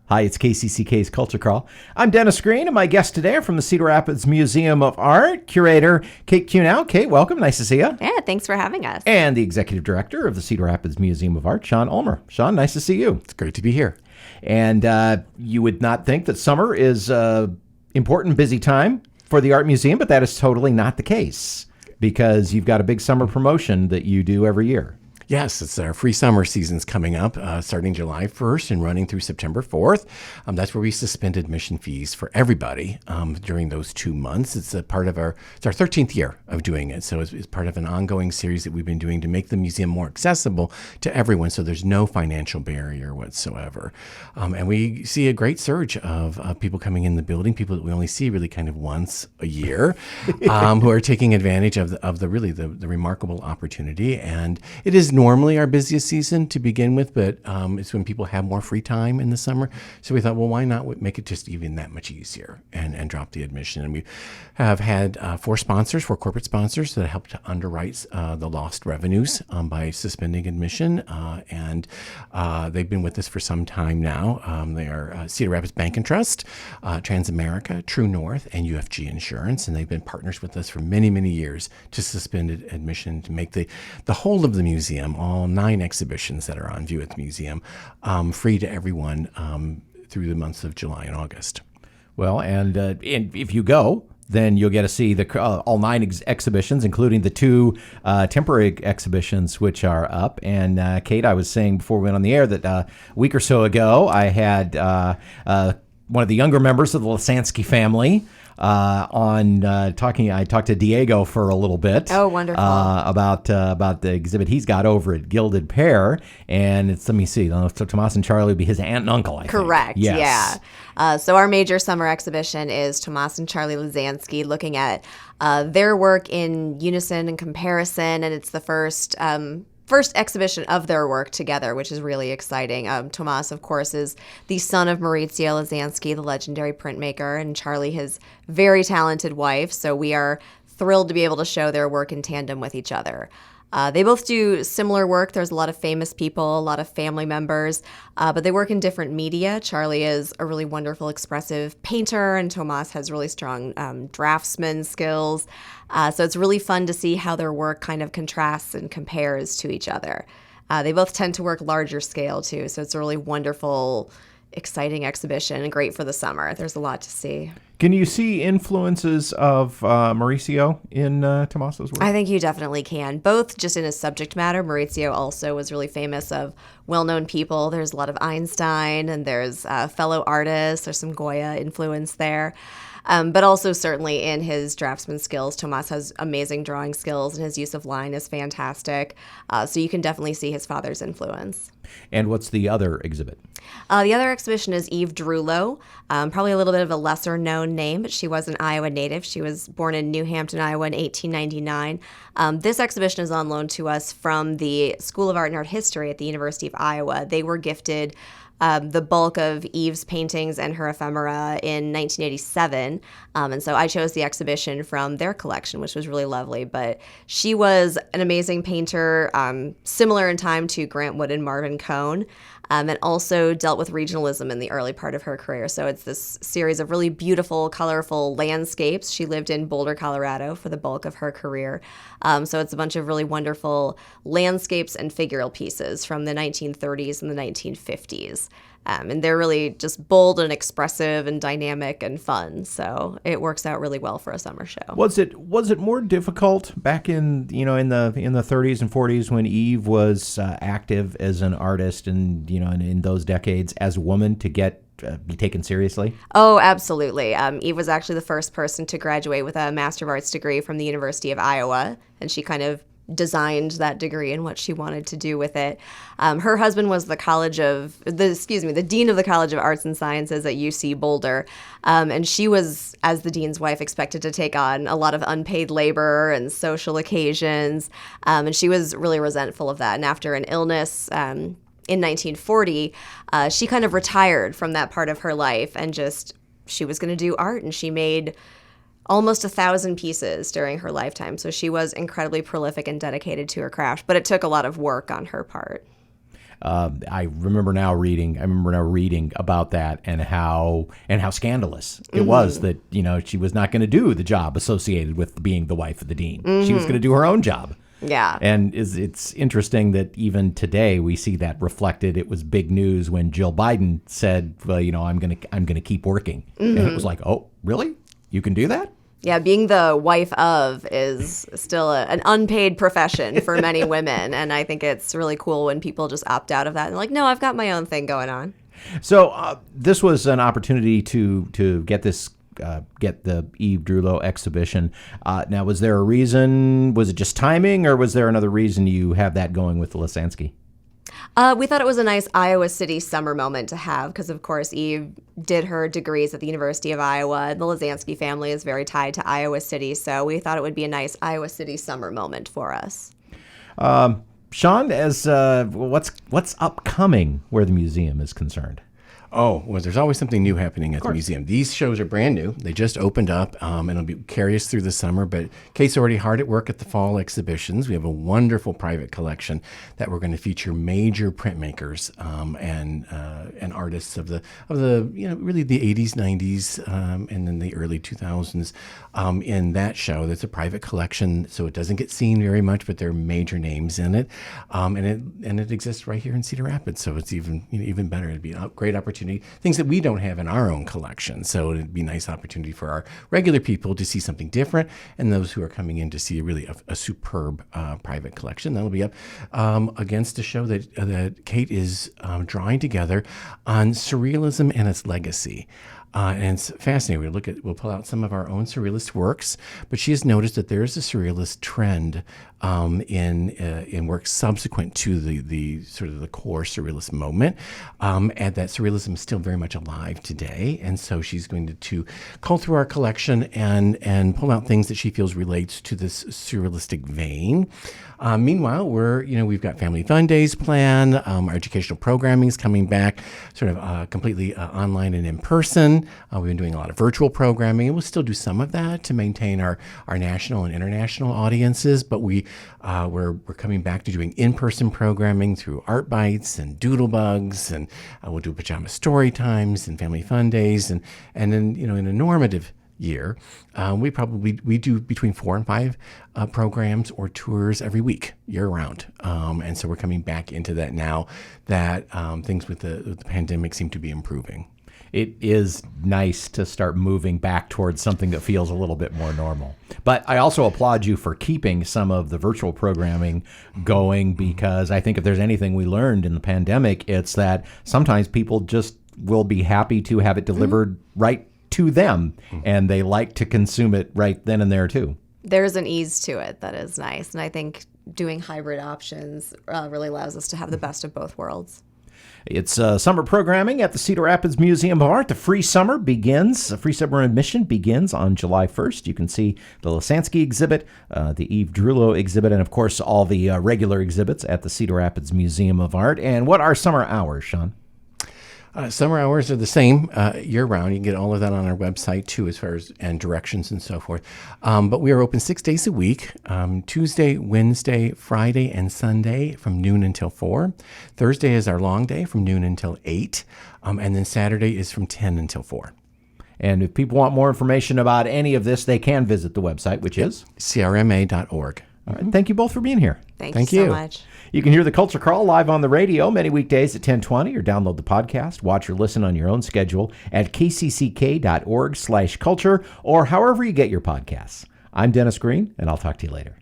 Hi, it's KCCK's Culture Crawl. I'm Dennis Green, and my guests today are from the Cedar Rapids Museum of Art, curator Kate Kunow. Kate, welcome. Nice to see you. Yeah, thanks for having us. And the executive director of the Cedar Rapids Museum of Art, Sean Ulmer. Sean, nice to see you. It's great to be here. And you would not think that summer is an important, busy time for the art museum, but that is totally not the case because you've got a big summer promotion that you do every year. Yes, it's our free summer season's coming up, starting July 1st and running through September 4th. That's where we suspend admission fees for everybody during those 2 months. It's a part of it's our 13th year of doing it. So it's part of an ongoing series that we've been doing to make the museum more accessible to everyone. So there's no financial barrier whatsoever. And we see a great surge of people coming in the building, people that we only see really kind of once a year, who are taking advantage of the remarkable opportunity. And it is normally our busiest season to begin with, but it's when people have more free time in the summer. So we thought, well, why not make it just even that much easier and drop the admission? And we have had four corporate sponsors that helped to underwrite the lost revenues by suspending admission. And they've been with us for some time now. They are Cedar Rapids Bank and Trust, Transamerica, True North, and UFG Insurance. And they've been partners with us for many, many years to suspend admission to make the whole of the museum, all 9 exhibitions that are on view at the museum, free to everyone through the months of July and August. Well, and if you go, then you'll get to see all 9 exhibitions, including the 2 temporary exhibitions which are up. And Kate, I was saying before we went on the air that a week or so ago, I had one of the younger members of the Lasansky family I talked to Diego for a little bit. Oh, wonderful. About the exhibit he's got over at Gilded Pear. And let me see, so Tomás and Charlie would be his aunt and uncle, I think. Correct, yes. Yeah. So our major summer exhibition is Tomás and Charlie Lasansky, looking at their work in unison and comparison, and it's the first exhibition of their work together, which is really exciting. Tomás, of course, is the son of Maurizio Lasansky, the legendary printmaker, and Charlie, his very talented wife. So we are thrilled to be able to show their work in tandem with each other. They both do similar work. There's a lot of famous people, a lot of family members, but they work in different media. Charlie is a really wonderful, expressive painter, and Tomás has really strong draftsman skills. So it's really fun to see how their work kind of contrasts and compares to each other. They both tend to work larger scale, too, so it's a really wonderful, exciting exhibition and great for the summer. There's a lot to see. Can you see influences of Maurizio in Tomás's work? I think you definitely can, both just in his subject matter. Maurizio also was really famous of well-known people. There's a lot of Einstein, and there's fellow artists. There's some Goya influence there. But also certainly in his draftsman skills. Tomás has amazing drawing skills, and his use of line is fantastic. So you can definitely see his father's influence. And what's the other exhibit? The other exhibition is Eve Drewelow, probably a little bit of a lesser-known name, but she was an Iowa native. She was born in New Hampton, Iowa in 1899. This exhibition is on loan to us from the School of Art and Art History at the University of Iowa. They were gifted the bulk of Eve's paintings and her ephemera in 1987. And so I chose the exhibition from their collection, which was really lovely. But she was an amazing painter, similar in time to Grant Wood and Marvin Cohn, and also dealt with regionalism in the early part of her career. So it's this series of really beautiful, colorful landscapes. She lived in Boulder, Colorado for the bulk of her career. So it's a bunch of really wonderful landscapes and figural pieces from the 1930s and the 1950s. And they're really just bold and expressive and dynamic and fun. So it works out really well for a summer show. Was it more difficult back in the 30s and 40s when Eve was active as an artist and in those decades as a woman to be taken seriously? Oh, absolutely. Eve was actually the first person to graduate with a Master of Arts degree from the University of Iowa, and she kind of designed that degree and what she wanted to do with it. Her husband was the dean of the College of Arts and Sciences at UC Boulder, and she was, as the dean's wife, expected to take on a lot of unpaid labor and social occasions, and she was really resentful of that. And after an illness in 1940, she kind of retired from that part of her life and she was going to do art, and she made almost 1,000 pieces during her lifetime. So she was incredibly prolific and dedicated to her craft, but it took a lot of work on her part. I remember now reading about that and how scandalous it was that, she was not going to do the job associated with being the wife of the dean. She was going to do her own job. Yeah. And it's interesting that even today we see that reflected. It was big news when Jill Biden said, well, I'm going to keep working. And it was like, oh, really? You can do that? Yeah, being the wife of is still an unpaid profession for many women. And I think it's really cool when people just opt out of that and like, no, I've got my own thing going on. So this was an opportunity to get this get the Eve Drewelow exhibition. Now, was there a reason? Was it just timing, or was there another reason you have that going with the Lasansky? We thought it was a nice Iowa City summer moment to have because, of course, Eve did her degrees at the University of Iowa. The Lasansky family is very tied to Iowa City, so we thought it would be a nice Iowa City summer moment for us. Sean, as what's upcoming where the museum is concerned? Oh, well, there's always something new happening at the museum. These shows are brand new. They just opened up, and it'll carry us through the summer. But Kate's already hard at work at the fall exhibitions. We have a wonderful private collection that we're going to feature major printmakers and artists of the really the 80s, 90s, and then the early 2000s in that show. That's a private collection, so it doesn't get seen very much, but there are major names in it, and it exists right here in Cedar Rapids. So it's even better. It'd be a great opportunity. Things that we don't have in our own collection. So it'd be a nice opportunity for our regular people to see something different, and those who are coming in to see a superb private collection. That'll be up against a show that Kate is drawing together on surrealism and its legacy. And it's fascinating. We'll pull out some of our own surrealist works, but she has noticed that there is a surrealist trend in works subsequent to the sort of the core surrealist moment, and that surrealism is still very much alive today. And so she's going to cull through our collection and pull out things that she feels relates to this surrealistic vein. Meanwhile, we've got Family Fun Days planned. Our educational programming is coming back sort of completely online and in person. We've been doing a lot of virtual programming, and we'll still do some of that to maintain our national and international audiences. But we're coming back to doing in-person programming through Art Bites and Doodle Bugs, and we'll do pajama story times and Family Fun Days, and then in a normative year, we do between 4 and 5 programs or tours every week, year round. And so we're coming back into that now that things with the pandemic seem to be improving. It is nice to start moving back towards something that feels a little bit more normal. But I also applaud you for keeping some of the virtual programming going, because I think if there's anything we learned in the pandemic, it's that sometimes people just will be happy to have it delivered right to them, and they like to consume it right then and there too. There's an ease to it that is nice, and I think doing hybrid options really allows us to have the best of both worlds. It's summer programming at the Cedar Rapids Museum of Art. The free summer admission begins on July 1st. You can see the Lasansky exhibit, the Eve Drewelow exhibit, and of course all the regular exhibits at the Cedar Rapids Museum of Art. And what are summer hours, Sean? Summer hours are the same year-round. You can get all of that on our website, too, as far as and directions and so forth. But we are open 6 days a week, Tuesday, Wednesday, Friday, and Sunday from noon until 4. Thursday is our long day from noon until 8. And then Saturday is from 10 until 4. And if people want more information about any of this, they can visit the website, which is crma.org. All right. Thank you both for being here. Thank you so much. You can hear the Culture Crawl live on the radio many weekdays at 10:20, or download the podcast, watch or listen on your own schedule at kcck.org/culture, or however you get your podcasts. I'm Dennis Green, and I'll talk to you later.